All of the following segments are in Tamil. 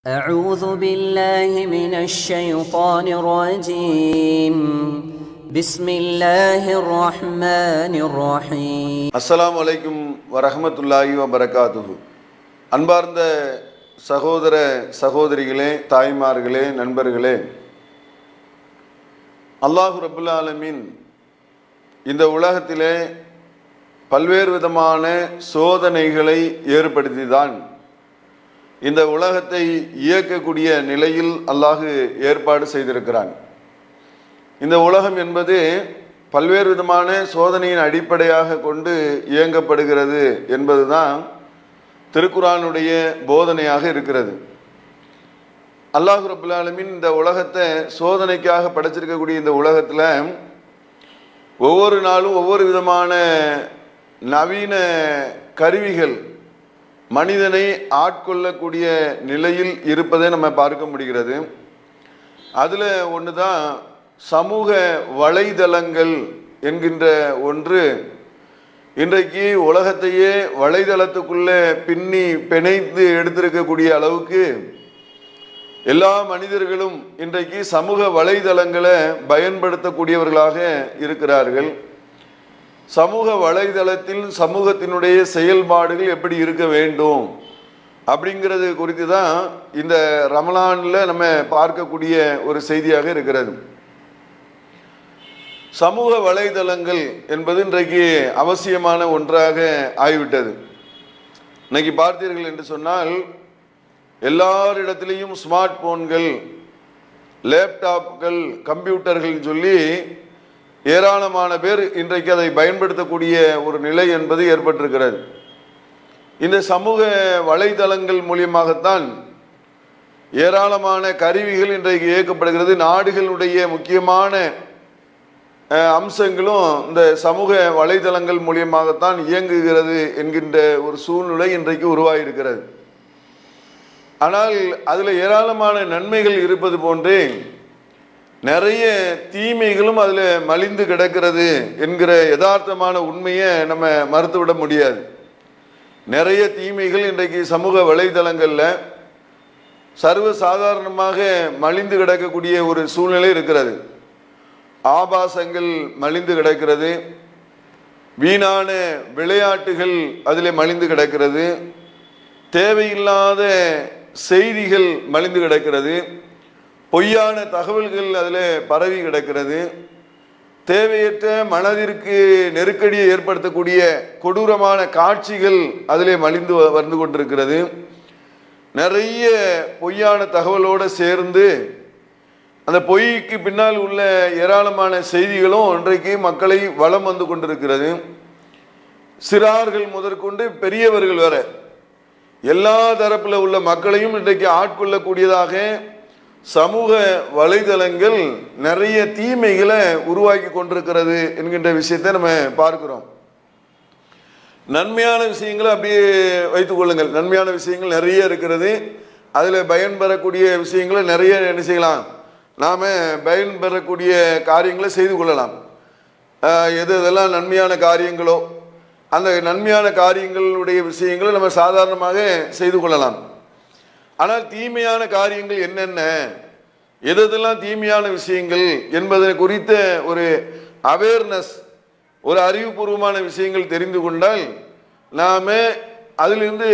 أعوذ بالله من الشيطان الرجيم بسم الله الرحمن الرحيم அஸ்ஸலாமு அலைக்கும் வரஹ்மத்துல்லாஹி வபரகாத்துஹு. அன்பார்ந்த சகோதர சகோதரிகளே, தாய்மார்களே, நண்பர்களே, அல்லாஹ் ரப்புல் ஆலமீன் இந்த உலகத்திலே பல்வேறு விதமான சோதனைகளை ஏற்படுத்திதான் இந்த உலகத்தை இயக்கக்கூடிய நிலையில் அல்லாஹ் ஏற்பாடு செய்திருக்கிறான். இந்த உலகம் என்பது பல்வேறு விதமான சோதனையின் அடிப்படையாக கொண்டு இயங்கப்படுகிறது என்பதுதான் திருக்குர்ஆனுடைய போதனையாக இருக்கிறது. அல்லாஹ் ரப்புல் ஆலமீன் இந்த உலகத்தை சோதனைக்காக படைச்சிருக்கக்கூடிய இந்த உலகத்தில் ஒவ்வொரு நாளும் ஒவ்வொரு விதமான நவீன கருவிகள் மனிதனை ஆட்கொள்ளக்கூடிய நிலையில் இருப்பதை நம்ம பார்க்க முடிகிறது. அதில் ஒன்று தான் சமூக வலைதளங்கள் என்கின்ற ஒன்று இன்றைக்கு உலகத்தையே வலைதளத்துக்குள்ளே பின்னி பிணைத்து எடுத்திருக்கக்கூடிய அளவுக்கு எல்லா மனிதர்களும் இன்றைக்கு சமூக வலைதளங்களை பயன்படுத்தக்கூடியவர்களாக இருக்கிறார்கள். சமூக வலைதளத்தில் சமூகத்தினுடைய செயல்பாடுகள் எப்படி இருக்க வேண்டும் அப்படிங்கிறது குறித்து தான் இந்த ரமலானில் நம்ம பார்க்கக்கூடிய ஒரு செய்தியாக இருக்கிறது. சமூக வலைதளங்கள் என்பது இன்றைக்கு அவசியமான ஒன்றாக ஆகிவிட்டது. இன்னைக்கு பார்த்தீர்கள் என்று சொன்னால் எல்லாரிடத்திலையும் ஸ்மார்ட் போன்கள், லேப்டாப்கள், கம்ப்யூட்டர்கள் சொல்லி ஏராளமான பேர் இன்றைக்கு அதை பயன்படுத்தக்கூடிய ஒரு நிலை என்பது ஏற்பட்டிருக்கிறது. இந்த சமூக வலைதளங்கள் மூலியமாகத்தான் ஏராளமான கருவிகள் இன்றைக்கு இயக்கப்படுகிறது. நாடுகளுடைய முக்கியமான அம்சங்களும் இந்த சமூக வலைதளங்கள் மூலியமாகத்தான் இயங்குகிறது என்கின்ற ஒரு சூழ்நிலை இன்றைக்கு உருவாகியிருக்கிறது. ஆனால் அதில் ஏராளமான நன்மைகள் இருப்பது போன்றே நிறைய தீமைகளும் அதில் மலிந்து கிடக்கிறது என்கிற யதார்த்தமான உண்மையை நம்ம மறுத்துவிட முடியாது. நிறைய தீமைகள் இன்றைக்கு சமூக வலைதளங்களில் சர்வசாதாரணமாக மலிந்து கிடக்கக்கூடிய ஒரு சூழ்நிலை இருக்கிறது. ஆபாசங்கள் மலிந்து கிடக்கிறது, வீணான விளையாட்டுகள் அதில் மலிந்து கிடக்கிறது, தேவையில்லாத செய்திகள் மலிந்து கிடக்கிறது, பொய்யான தகவல்கள் அதில் பரவி கிடக்கிறது, தேவையற்ற மனதிற்கு நெருக்கடியை ஏற்படுத்தக்கூடிய கொடூரமான காட்சிகள் அதிலே மலிந்து வந்து கொண்டிருக்கிறது. நிறைய பொய்யான தகவலோடு சேர்ந்து அந்த பொய்க்கு பின்னால் உள்ள ஏராளமான செய்திகளும் இன்றைக்கு மக்களை வலம் வந்து கொண்டிருக்கிறது. சிறார்கள் முதற்கொண்டு பெரியவர்கள் வரை எல்லா தரப்பில் உள்ள மக்களையும் இன்றைக்கு ஆட்கொள்ளக்கூடியதாக சமூக வலைதளங்கள் நிறைய தீமைகளை உருவாக்கி கொண்டிருக்கிறது என்கின்ற விஷயத்தை நம்ம பார்க்கிறோம். நன்மையான விஷயங்களை அப்படியே வைத்துக் கொள்ளுங்கள். நன்மையான விஷயங்கள் நிறைய இருக்கிறது. அதில் பயன்பெறக்கூடிய விஷயங்களை நிறைய என்ன செய்யலாம், நாம் பயன்பெறக்கூடிய காரியங்களை செய்து கொள்ளலாம். எதெல்லாம் நன்மையான காரியங்களோ அந்த நன்மையான காரியங்களுடைய விஷயங்களை நம்ம சாதாரணமாக செய்து கொள்ளலாம். ஆனால் தீமையான காரியங்கள் என்னென்ன, எதெல்லாம் தீமையான விஷயங்கள் என்பதை குறித்த ஒரு அவேர்னஸ், ஒரு அறிவுபூர்வமான விஷயங்கள் தெரிந்து கொண்டால் நாம் அதிலிருந்து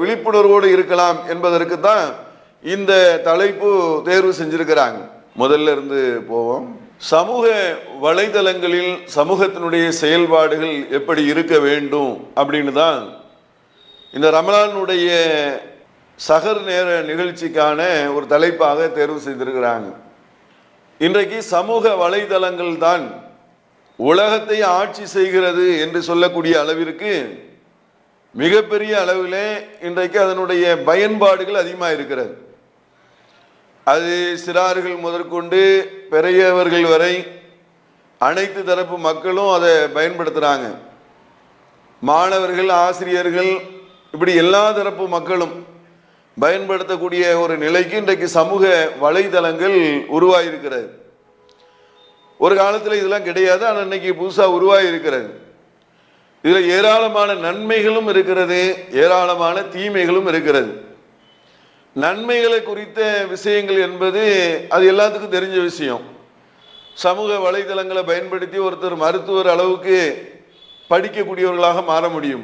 விழிப்புணர்வோடு இருக்கலாம் என்பதற்கு தான் இந்த தலைப்பு தேர்வு செஞ்சிருக்கிறாங்க. முதல்ல இருந்து போவோம். சமூக வலைதளங்களில் சமூகத்தினுடைய செயல்பாடுகள் எப்படி இருக்க வேண்டும் அப்படின்னு தான் இந்த ரமலானுடைய சஹர் நேர நிகழ்ச்சிக்கான ஒரு தலைப்பாக தேர்வு செய்திருக்கிறாங்க. இன்றைக்கு சமூக வலைதளங்கள் தான் உலகத்தை ஆட்சி செய்கிறது என்று சொல்லக்கூடிய அளவிற்கு மிகப்பெரிய அளவிலே இன்றைக்கு அதனுடைய பயன்பாடுகள் அதிகமாக இருக்கிறது. அது சிறார்கள் முதற்கொண்டு பெரியவர்கள் வரை அனைத்து தரப்பு மக்களும் அதை பயன்படுத்துகிறாங்க. மாணவர்கள், ஆசிரியர்கள், இப்படி எல்லா தரப்பு மக்களும் பயன்படுத்தக்கூடிய ஒரு நிலைக்கு இன்றைக்கு சமூக வலைதளங்கள் உருவாகியிருக்கிறது. ஒரு காலத்தில் இதெல்லாம் கிடையாது, ஆனால் இன்னைக்கு புதுசாக உருவாகி இருக்கிறது. இதில் ஏராளமான நன்மைகளும் இருக்கிறது, ஏராளமான தீமைகளும் இருக்கிறது. நன்மைகளை குறித்த விஷயங்கள் என்பது அது எல்லாத்துக்கும் தெரிஞ்ச விஷயம். சமூக வலைதளங்களை பயன்படுத்தி ஒருத்தர் மருத்துவர் அளவுக்கு படிக்கக்கூடியவர்களாக மாற முடியும்.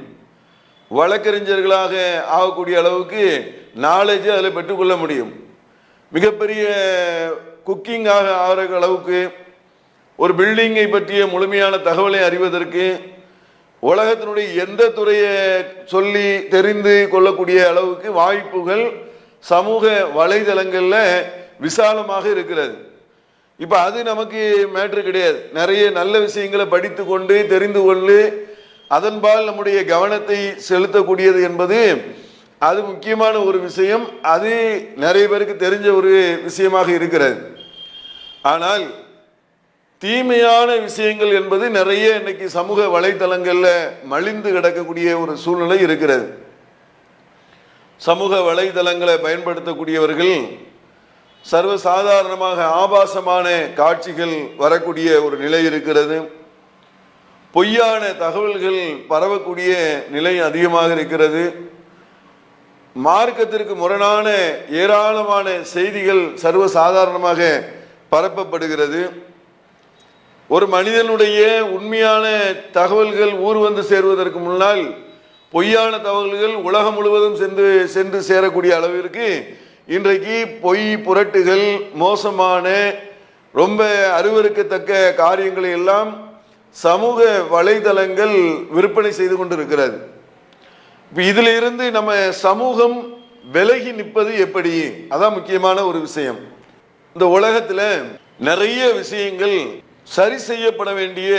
வழக்கறிஞர்களாக ஆகக்கூடிய அளவுக்கு நாலேஜை அதில் பெற்றுக்கொள்ள முடியும். மிகப்பெரிய குக்கிங்காக ஆகிற அளவுக்கு, ஒரு பில்டிங்கை பற்றிய முழுமையான தகவலை அறிவதற்கு, உலகத்தினுடைய எந்த துறையை சொல்லி தெரிந்து கொள்ளக்கூடிய அளவுக்கு வாய்ப்புகள் சமூக வலைதளங்களில் விசாலமாக இருக்கிறது. இப்போ அது நமக்கு மேட்ரு கிடையாது. நிறைய நல்ல விஷயங்களை படித்து கொண்டு தெரிந்து கொண்டு அதன்பால் நம்முடைய கவனத்தை செலுத்தக்கூடியது என்பது அது முக்கியமான ஒரு விஷயம். அது நிறைய பேருக்கு தெரிஞ்ச ஒரு விஷயமாக இருக்கிறது. ஆனால் தீமையான விஷயங்கள் என்பது நிறைய இன்னைக்கு சமூக வலைதளங்களில் மலிந்து கிடக்கக்கூடிய ஒரு சூழ்நிலை இருக்கிறது. சமூக வலைதளங்களை பயன்படுத்தக்கூடியவர்கள் சர்வசாதாரணமாக ஆபாசமான காட்சிகள் வரக்கூடிய ஒரு நிலை இருக்கிறது. பொய்யான தகவல்கள் பரவக்கூடிய நிலை அதிகமாக இருக்கிறது. மார்க்கத்திற்கு முரணான ஏராளமான செய்திகள் சர்வசாதாரணமாக பரப்பப்படுகிறது. ஒரு மனிதனுடைய உண்மையான தகவல்கள் ஊர் வந்து சேருவதற்கு முன்னால் பொய்யான தகவல்கள் உலகம் முழுவதும் சென்று சேரக்கூடிய அளவிற்கு இன்றைக்கு பொய் புரட்டுகள், மோசமான ரொம்ப அருவருக்கத்தக்க காரியங்களை எல்லாம் சமூக வலைதளங்கள் விற்பனை செய்து கொண்டு இருக்கிறது. இப்போ இதில் இருந்து நம்ம சமூகம் விலகி நிற்பது எப்படி? அதான் முக்கியமான ஒரு விஷயம். இந்த உலகத்தில் நிறைய விஷயங்கள் சரி செய்யப்பட வேண்டிய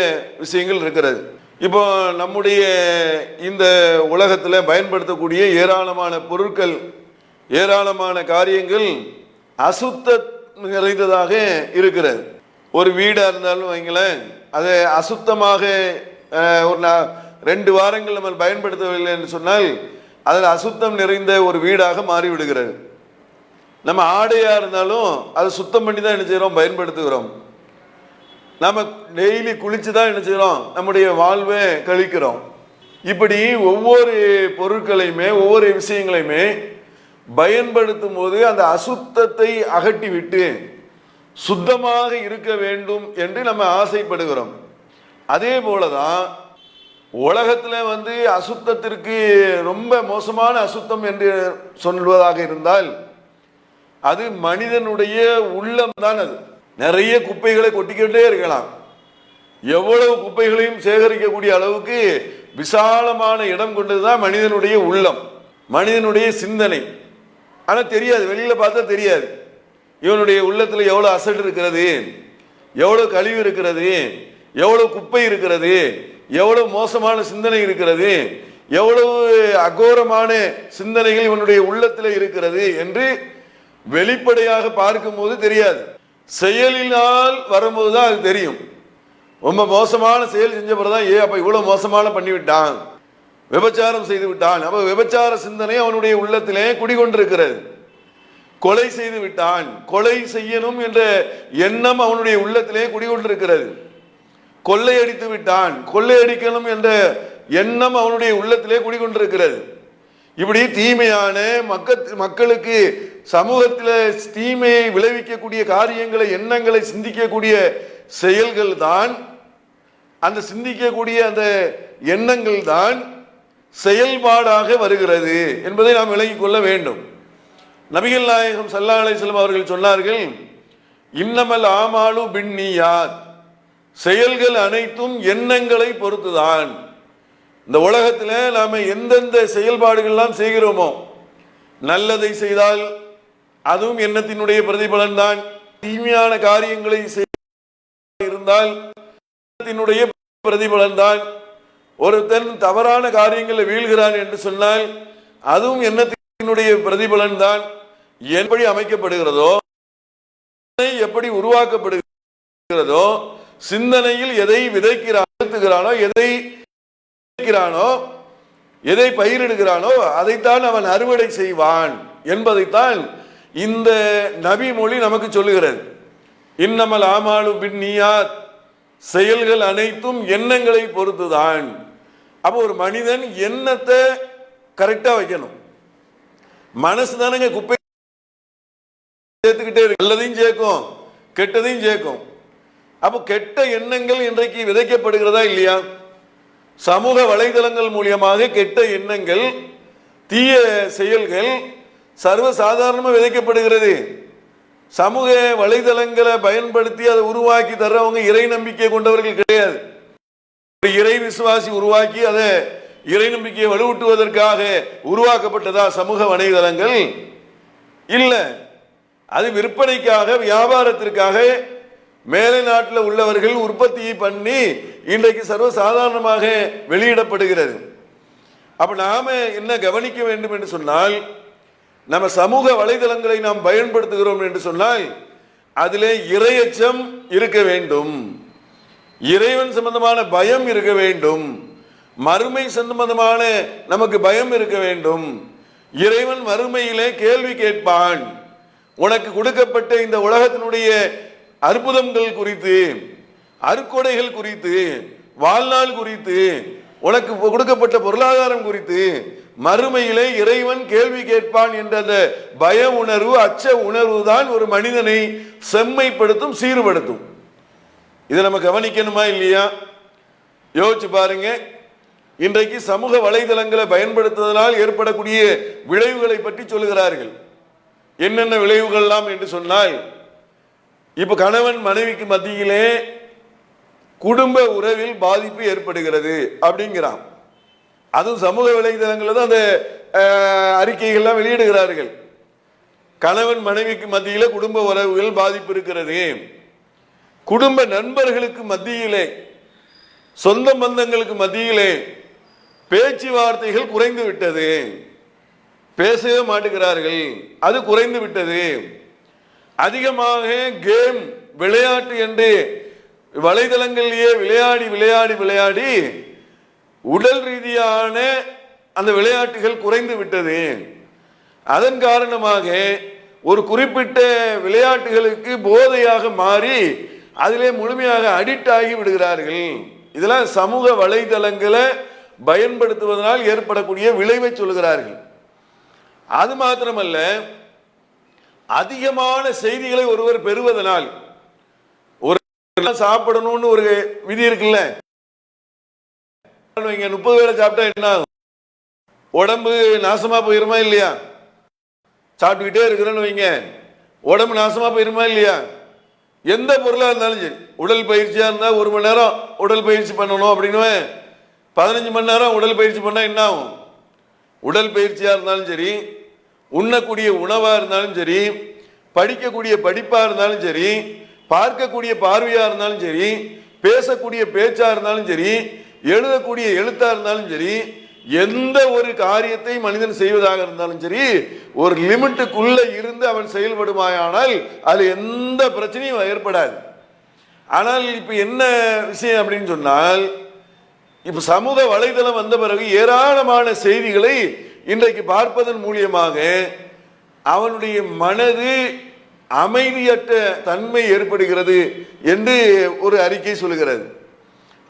விஷயங்கள் இருக்கிறது. இப்போ நம்முடைய இந்த உலகத்தில் பயன்படுத்தக்கூடிய ஏராளமான பொருட்கள், ஏராளமான காரியங்கள் அசுத்த நிறைந்ததாக இருக்கிறது. ஒரு வீடாக இருந்தாலும் வைங்களேன், அதை அசுத்தமாக ஒரு 2 வாரங்கள் நம்ம பயன்படுத்தவில்லை என்று சொன்னால் அதில் அசுத்தம் நிறைந்த ஒரு வீடாக மாறிவிடுகிறது. நம்ம ஆடையாக இருந்தாலும் அதை சுத்தம் பண்ணி தான் என்ன செய்கிறோம், பயன்படுத்துகிறோம். நம்ம டெய்லி குளிச்சு தான் என்ன செய்கிறோம், நம்முடைய வாழ்வை கழிக்கிறோம். இப்படி ஒவ்வொரு பொருட்களையுமே ஒவ்வொரு விஷயங்களையுமே பயன்படுத்தும் போது அந்த அசுத்தத்தை அகட்டி விட்டு சுத்தமாக இருக்க வேண்டும் என்று நம்ம ஆசைப்படுகிறோம். அதே போலதான் உலகத்தில் அசுத்தத்திற்கு ரொம்ப மோசமான அசுத்தம் என்று சொல்வதாக இருந்தால் அது மனிதனுடைய உள்ளம் தான். அது நிறைய குப்பைகளை கொட்டிக்கிட்டே இருக்கலாம். எவ்வளவு குப்பைகளையும் சேகரிக்கக்கூடிய அளவுக்கு விசாலமான இடம் கொண்டதுதான் மனிதனுடைய உள்ளம், மனிதனுடைய சிந்தனை. ஆனால் தெரியாது, வெளியில பார்த்தா தெரியாது இவனுடைய உள்ளத்தில் எவ்வளோ அசட் இருக்கிறது, எவ்வளோ கழிவு இருக்கிறது, எவ்வளோ குப்பை இருக்கிறது, எவ்வளவு மோசமான சிந்தனை இருக்கிறது, எவ்வளவு அகோரமான சிந்தனைகள் இவனுடைய உள்ளத்தில் இருக்கிறது என்று வெளிப்படையாக பார்க்கும்போது தெரியாது. செயலினால் வரும்போது தான் அது தெரியும். ரொம்ப மோசமான செயல் செஞ்ச பிறகுதான் அப்ப இவ்வளவு மோசமான பண்ணிவிட்டான், விபச்சாரம் செய்து விட்டான், அப்ப விபச்சார சிந்தனை அவனுடைய உள்ளத்திலே குடிகொண்டிருக்கிறது. கொலை செய்து விட்டான், கொலை செய்யணும் என்ற எண்ணம் அவனுடைய உள்ளத்திலே குடிகொண்டிருக்கிறது. கொள்ளையடித்து விட்டான், கொள்ளையடிக்கணும் என்ற எண்ணம் அவனுடைய உள்ளத்திலே குடிகொண்டிருக்கிறது. இப்படி தீமையான மக்களுக்கு சமூகத்தில் தீமையை விளைவிக்கக்கூடிய காரியங்களை, எண்ணங்களை, சிந்திக்கக்கூடிய செயல்கள் தான், அந்த சிந்திக்கக்கூடிய அந்த எண்ணங்கள் தான் செயல்பாடாக வருகிறது என்பதை நாம் விளங்கிக் கொள்ள வேண்டும். நபிகள் நாயகம் ஸல்லல்லாஹு அலைஹி வஸல்லம் அவர்கள் சொன்னார்கள், இன்னமல் ஆமாலு பின்னியாத், செயல்கள் அனைத்தும் எண்ணங்களை பொறுத்துதான். இந்த உலகத்தில் நாம எந்தெந்த செயல்பாடுகள்லாம் செய்கிறோமோ, நல்லதை செய்தால் அதுவும் எண்ணத்தினுடைய பிரதிபலன் தான். தீமையான காரியங்களை இருந்தால் எண்ணத்தினுடைய பிரதிபலன் தான். ஒருத்தன் தவறான காரியங்களில் வீழ்கிறான் என்று சொன்னால் அதுவும் எண்ணத்தினுடைய பிரதிபலன் தான். எப்படி அமைக்கப்படுகிறதோ, எப்படி உருவாக்கப்படுகிறதோ, சிந்தனையில் எதை விதைக்கிறானோ, எதை பயிரிடுகிறானோ அதைத்தான் அவன் அறுவடை செய்வான் என்பதைத்தான் இந்த நபி மொழி நமக்கு சொல்லுகிறது. இன்னமல் ஆமாலு பின்னியாத், செயல்கள் அனைத்தும் எண்ணங்களை பொறுத்துதான். அப்போ ஒரு மனிதன் எண்ணத்தை கரெக்டா வைக்கணும். மனசு தானங்க குப்பை சேர்த்துக்கிட்டே இருக்கு. நல்லதையும் சேர்க்கும், கெட்டதையும் சேர்க்கும். அப்போ கெட்ட எண்ணங்கள் இன்றைக்கு விதைக்கப்படுகிறதா இல்லையா? சமூக வலைதளங்கள் மூலியமாக கெட்ட எண்ணங்கள், தீய செயல்கள் சர்வசாதாரணமாக விதைக்கப்படுகிறது. சமூக வலைதளங்களை பயன்படுத்தி அதை உருவாக்கி தர்றவங்க இறை நம்பிக்கை கொண்டவர்கள் கிடையாது. இறை விசுவாசி உருவாக்கி அதை இறை நம்பிக்கையை வலுவூட்டுவதற்காக உருவாக்கப்பட்டதா சமூக வலைதளங்கள்? இல்ல, அது விற்பனைக்காக, வியாபாரத்திற்காக மேலை நாட்டில் உள்ளவர்கள் உற்பத்தியை பண்ணி இன்றைக்கு சர்வசாதாரணமாக வெளியிடப்படுகிறது. அப்ப நாம என்ன கவனிக்க வேண்டும் என்று சொன்னால், நம்ம சமூக வலைதளங்களை நாம் பயன்படுத்துகிறோம் என்று சொன்னால் அதிலே இறையச்சம் இருக்க வேண்டும், இறைவன் சம்பந்தமான பயம் இருக்க வேண்டும், மறுமை சம்பந்தமான நமக்கு பயம் இருக்க வேண்டும். இறைவன் மறுமையிலே கேள்வி கேட்பான். உனக்கு கொடுக்கப்பட்ட இந்த உலகத்தினுடைய அற்புதங்கள் குறித்து, அருக்கொடைகள் குறித்து, வாழ்நாள் குறித்து, உனக்கு கொடுக்கப்பட்ட பொருளாதாரம் குறித்து மறுமையிலே இறைவன் கேள்வி கேட்பான் என்ற அந்த பய உணர்வு, அச்ச உணர்வு தான் ஒரு மனிதனை செம்மைப்படுத்தும், சீர்படுத்தும். இதை நம்ம கவனிக்கணுமா இல்லையா? யோசிச்சு பாருங்க. இன்றைக்கு சமூக வலைதளங்களை பயன்படுத்துவதனால் ஏற்படக்கூடிய விளைவுகளை பற்றி சொல்லுகிறார்கள். என்னென்ன விளைவுகள்லாம் என்று சொன்னால், இப்ப கணவன் மனைவிக்கு மத்தியிலே குடும்ப உறவில் பாதிப்பு ஏற்படுகிறது அப்படிங்கிறான். அதுவும் சமூக வலைதளங்களில் தான் அந்த அறிக்கைகள்லாம் வெளியிடுகிறார்கள். கணவன் மனைவிக்கு மத்தியிலே குடும்ப உறவுகள் பாதிப்பு இருக்கிறது, குடும்ப நண்பர்களுக்கு மத்தியிலே, சொந்த பந்தங்களுக்கு மத்தியிலே பேச்சுவார்த்தைகள் குறைந்து விட்டது, பேசவே மாட்டுகிறார்கள், அது குறைந்து விட்டது. அதிகமாக கேம், விளையாட்டு என்று வலைதளங்களிலேயே விளையாடி விளையாடி விளையாடி உடல் ரீதியான அந்த விளையாட்டுகள் குறைந்து விட்டது. அதன் காரணமாக ஒரு குறிப்பிட்ட விளையாட்டுகளுக்கு போதையாக மாறி அதிலே முழுமையாக அடிக்ட் ஆகி விடுகிறார்கள். இதெல்லாம் சமூக வலைதளங்களை பயன்படுத்துவதனால் ஏற்படக்கூடிய விளைவை சொல்கிறார்கள். அது மாத்திரமல்ல, அதிகமான செய்திகளை ஒருவர் பெறுவதனால், ஒரு சாப்பிடணும்னு ஒரு விதி இருக்குல்ல, 30 வேளை சாப்பிட்டா என்ன ஆகும்? உடம்பு நாசமா போயிருமா இல்லையா? சாப்பிட்டுக்கிட்டே இருக்கிறேன்னு வைங்க, உடம்பு நாசமா போயிருமா இல்லையா? எந்த பொருளா இருந்தாலும் சரி, உடல் பயிற்சியா இருந்தா 1 மணி நேரம் உடல் பயிற்சி பண்ணணும் அப்படின்னு 15 மணி நேரம் உடல் பயிற்சி பண்ணா என்ன ஆகும்? உடல் பயிற்சியா இருந்தாலும் சரி, உண்ணக்கூடிய உணவா இருந்தாலும் சரி, படிக்கக்கூடிய படிப்பா இருந்தாலும் சரி, பார்க்கக்கூடிய பார்வையா இருந்தாலும் சரி, பேசக்கூடிய பேச்சா இருந்தாலும் சரி, எழுதக்கூடிய எழுத்தா இருந்தாலும் சரி, எந்த ஒரு காரியத்தை மனிதன் செய்வதாக இருந்தாலும் சரி, ஒரு லிமிட்டுக்குள்ள இருந்து அவன் செயல்படுமாயானால் அது எந்த பிரச்சனையும் ஏற்படாது. ஆனால் இப்ப என்ன விஷயம் அப்படின்னு சொன்னால், இப்ப சமூக வலைதளம் வந்த பிறகு ஏராளமான செய்திகளை இன்றைக்கு பார்ப்பதன் மூலியமாக அவனுடைய மனது அமைதியற்ற தன்மை ஏற்படுகிறது என்று ஒரு அறிக்கை சொல்லுகிறது.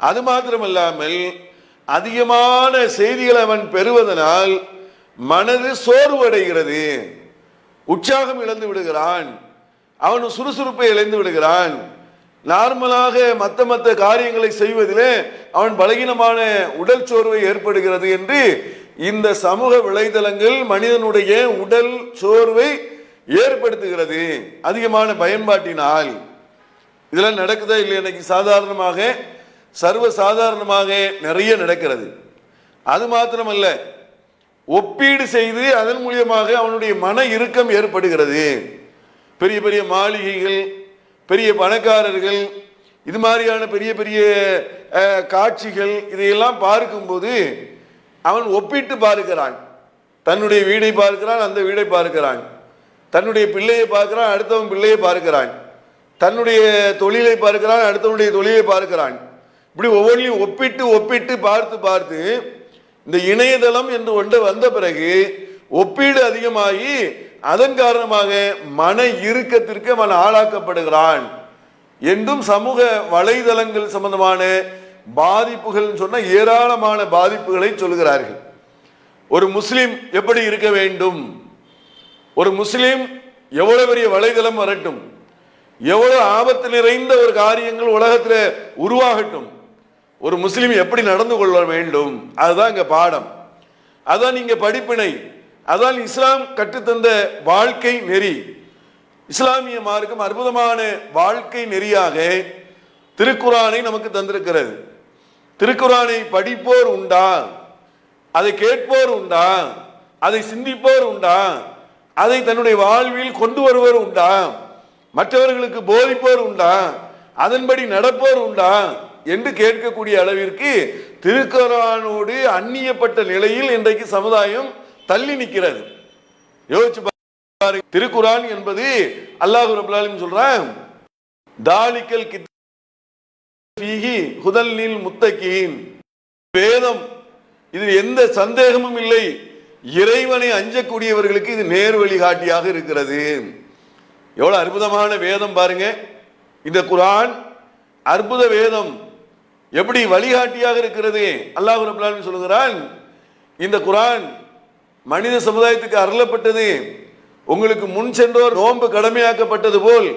அது மாத்திரமல்லாமல் அதிகமான செய்திகளை அவன் பெறுவதனால் மனது சோர்வடைகிறது, உற்சாகம் இழந்து விடுகிறான், அவன் சுறுசுறுப்பை இழந்து விடுகிறான். நார்மலாக மற்ற காரியங்களை செய்வதிலே அவன் பலகீனமான உடல் சோர்வை ஏற்படுகிறது என்று இந்த சமூக வலைதளங்கள் மனிதனுடைய உடல் சோர்வை ஏற்படுத்துகிறது அதிகமான பயன்பாட்டினால். இதெல்லாம் நடக்குதா இல்லையா? இன்னைக்கு சாதாரணமாக, சர்வ சாதாரணமாக நிறைய நடக்கிறது. அது மாத்திரமல்ல, ஒப்பீடு செய்து அதன் மூலியமாக அவனுடைய மன இறுக்கம் ஏற்படுகிறது. பெரிய பெரிய மாளிகைகள், பெரிய பணக்காரர்கள், இது மாதிரியான பெரிய பெரிய காட்சிகள், இதையெல்லாம் பார்க்கும்போது அவன் ஒப்பிட்டு பார்க்கிறான். தன்னுடைய வீடை பார்க்கிறான், அந்த வீடை பார்க்கிறான், தன்னுடைய பிள்ளையை பார்க்கிறான், அடுத்தவன் பிள்ளையை பார்க்கிறான், தன்னுடைய தொழிலை பார்க்கிறான், அடுத்தவனுடைய தொழிலை பார்க்கிறான். இப்படி ஒவ்வொன்றையும் ஒப்பிட்டு ஒப்பிட்டு பார்த்து பார்த்து இந்த இணையதளம் என்று ஒன்று வந்த பிறகு ஒப்பீடு அதிகமாகி அதன் காரணமாக மன இறுக்கத்திற்கு அவன் ஆளாக்கப்படுகிறான் என்றும் சமூக வலைதளங்கள் சம்பந்தமான பாதிப்புகள் சொன்ன ஏராளமான பாதிப்புகளை சொல்கிறார்கள். ஒரு முஸ்லிம் எப்படி இருக்க வேண்டும்? ஒரு முஸ்லிம் எவ்வளவு பெரிய வலைதளம் வரட்டும், எவ்வளவு ஆபத்து நிறைந்த ஒரு காரியங்கள் உலகத்தில் உருவாகட்டும், ஒரு முஸ்லிம் எப்படி நடந்து கொள்ள வேண்டும், அதுதான் இங்க பாடம், அதான் இங்க படிப்பினை, அதான் இஸ்லாம் கற்றுத்தந்த வாழ்க்கை நெறி. இஸ்லாமிய மார்க்கம் அற்புதமான வாழ்க்கை நெறியாக திருக்குரானை நமக்கு தந்திருக்கிறது. திருக்குரானை படிப்போர் உண்டா, அதை கேட்போர் உண்டா, அதை சிந்திப்போர் உண்டா, அதை தன்னுடைய வாழ்வில் கொண்டு வருவோர் உண்டா, மற்றவர்களுக்கு போதிப்போர் உண்டா, அதன்படி நடப்போர் உண்டா என்று கேட்கக்கூடிய அளவிற்கு திருக்குரானோடு அந்நியப்பட்ட நிலையில் இன்றைக்கு சமுதாயம் தள்ளி நிற்கிறது. யோசிச்சு பாருங்க. திருக்குரான் என்பது அல்லாஹ் ரப்பல் ஆலமீன் சொல்றான், தாலிக்கல் கிதாபி ஹுதல் லில் முத்தகீன், வேதம், இது எந்த சந்தேகமும் இல்லை, இறைவனை அஞ்சக்கூடியவர்களுக்கு இது நேர் வழிகாட்டியாக இருக்கிறது. எவ்வளவு அற்புதமான வேதம் பாருங்க. இந்த குரான் அற்புத வேதம், எப்படி வழிகாட்டியாக இருக்கிறது. அல்லாஹ் ரப்பல் ஆலமீன் சொல்கிறான், இந்த குரான் மனித சமுதாயத்துக்கு அருளப்பட்டது, உங்களுக்கு முன் சென்றோர் நோன்பு கடமையாக்கப்பட்டது போல்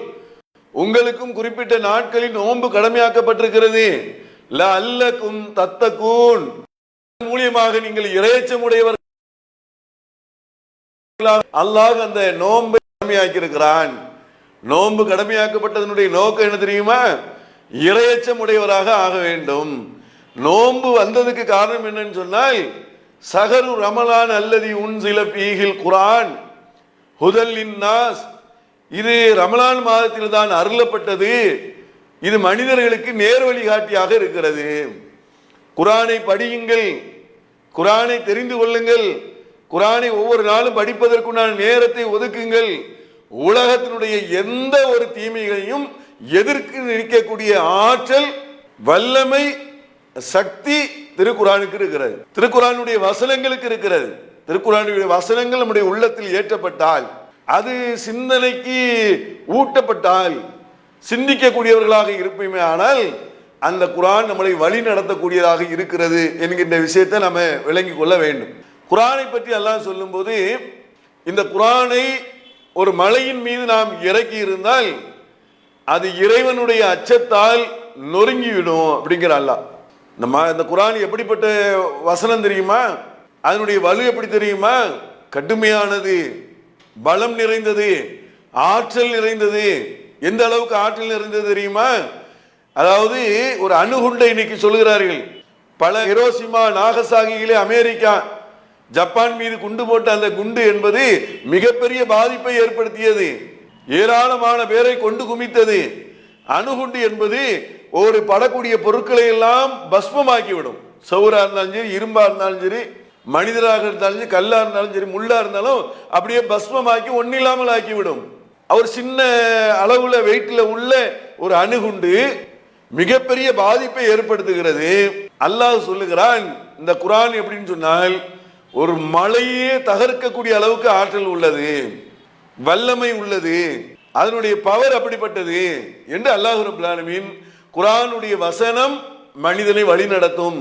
உங்களுக்கும் குறிப்பிட்ட நாட்களில் நோன்பு கடமையாக்கப்பட்டிருக்கிறது. லஅல்லகும் தத்தகூன், மூலியமாக நீங்கள் இறையச்சம் உடையவர். அல்லாஹ் அந்த நோன்பை கடமையாக்கி இருக்கிறான். நோன்பு கடமையாக்கப்பட்டதனுடைய நோக்கம் என்ன தெரியுமா? இறையச்சம் உடையவராக ஆக வேண்டும். நோன்பு வந்ததுக்கு காரணம் என்னன்னு சொன்னால், சஹரு ரமலான் அல்லதி உன்சில ஃபீஹில் குர்ஆன் ஹுதல் லின்னாஸ், இது ரமலான் மாதத்தில் தான் அருளப்பட்டது, இது மனிதர்களுக்கு நேர் வழிகாட்டியாக இருக்கிறது. குர்ஆனை படியுங்கள், குர்ஆனை தெரிந்து கொள்ளுங்கள், குர்ஆனை ஒவ்வொரு நாளும் படிப்பதற்குண்டான நேரத்தை ஒதுக்குங்கள். உலகத்தினுடைய எந்த ஒரு தீமைகளையும் எதிர்த்து நிற்கக்கூடிய ஆற்றல், வல்லமை, சக்தி திருக்குரானுக்கு இருக்கிறது, திருக்குரானுடைய வசனங்களுக்கு இருக்கிறது. திருக்குரானுடைய வசனங்கள் நம்முடைய உள்ளத்தில் ஏற்றப்பட்டால், அது சிந்தனைக்கு ஊட்டப்பட்டால், சிந்திக்கக்கூடியவர்களாக இருப்போமே, ஆனால் அந்த குரான் நம்மளை வழி நடத்தக்கூடியதாக இருக்கிறது என்கின்ற விஷயத்தை நம்ம விளங்கி கொள்ள வேண்டும். குரானை பற்றி அல்லாஹ் சொல்லும் போது, இந்த குரானை ஒரு மலையின் மீது நாம் இறக்கி இருந்தால் அது இறைவனுடைய அச்சத்தால் நொறுங்கிவிடும் அப்படிங்கிற அல்லாஹ். இந்த குரான் எப்படிப்பட்ட வசனம் தெரியுமா? அதனுடைய வலு எப்படி தெரியுமா? கடுமையானது, பலம் நிறைந்தது, ஆற்றல் நிறைந்தது. எந்த அளவுக்கு ஆற்றல் நிறைந்தது தெரியுமா? அதாவது ஒரு அணுகுண்டை இன்னைக்கு சொல்கிறார்கள், பல ஹிரோஷிமா நாகசாகிகளே அமெரிக்கா ஜப்பான் மீது குண்டு போட்ட அந்த குண்டு என்பது மிகப்பெரிய பாதிப்பை ஏற்படுத்தியது, ஏராளமான பேரை கொண்டு குமித்தது. அணுகுண்டு என்பது ஒரு படக்கூடிய பொருட்களை எல்லாம் பஸ்மமாக்கிவிடும். சவுரா இருந்தாலும் சரி, இரும்பா இருந்தாலும் சரி, மனிதராக இருந்தாலும் சரி, கல்லா இருந்தாலும் சரி, முள்ளா இருந்தாலும் அப்படியே பஸ்மமாக்கி ஒன்னில்லாமல் ஆக்கிவிடும். அவர் சின்ன அளவுல வெயிட்ல உள்ள ஒரு அணுகுண்டு மிகப்பெரிய பாதிப்பை ஏற்படுத்துகிறது. அல்லாஹ் சொல்லுகிறான், இந்த குரான் எப்படின்னு சொன்னால் ஒரு மலையே தகர்க்கக்கூடிய அளவுக்கு ஆற்றல் உள்ளது, வல்லமை உள்ளது, அதனுடைய பவர் அப்படிப்பட்டது என்று அல்லாஹ் ரப்பல் ஆலமீன் குரானுடைய வசனம் மனிதனை வழி நடத்தும்,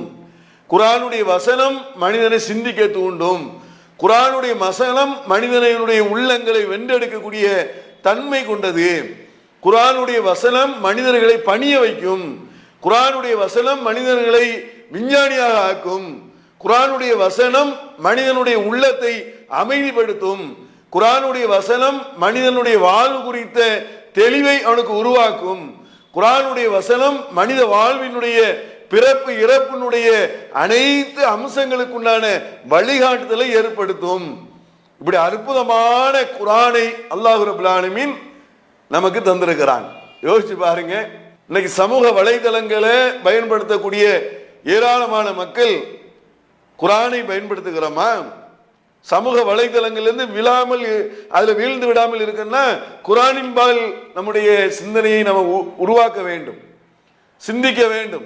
குரானுடைய வசனம் மனிதனை சிந்திக்க தூண்டும், குரானுடைய வசனம் மனிதனுடைய உள்ளங்களை வென்றெடுக்கக்கூடிய தன்மை கொண்டது, குரானுடைய வசனம் மனிதர்களை பணிய வைக்கும், குரானுடைய வசனம் மனிதர்களை விஞ்ஞானியாக ஆக்கும், குரானுடைய வசனம் மனிதனுடைய உள்ளத்தை அமைதிப்படுத்தும், குரானுடைய வசனம் மனிதனுடைய வாழ்வு குறித்த தெளிவை அவனுக்கு உருவாக்கும், குரானுடைய வசனம் மனித வாழ்வினுடைய பிறப்பு இறப்பினுடைய அனைத்து அம்சங்களுக்குண்டான வழிகாட்டுதலை ஏற்படுத்தும். இப்படி அற்புதமான குரானை அல்லாஹ் ரப்பல் ஆலமீன் நமக்கு தந்திருக்கிறான். யோசிச்சு பாருங்க, இன்னைக்கு சமூக வலைதளங்களை பயன்படுத்தக்கூடிய ஏராளமான மக்கள் குரானை பயன்படுத்துகிறோமா? சமூக வலைதளங்களிலிருந்து விழாமல், அதுல வீழ்ந்து விடாமல் இருக்குன்னா குரானின் பால் நம்முடைய சிந்தனையை நம்ம உருவாக்க வேண்டும், சிந்திக்க வேண்டும்.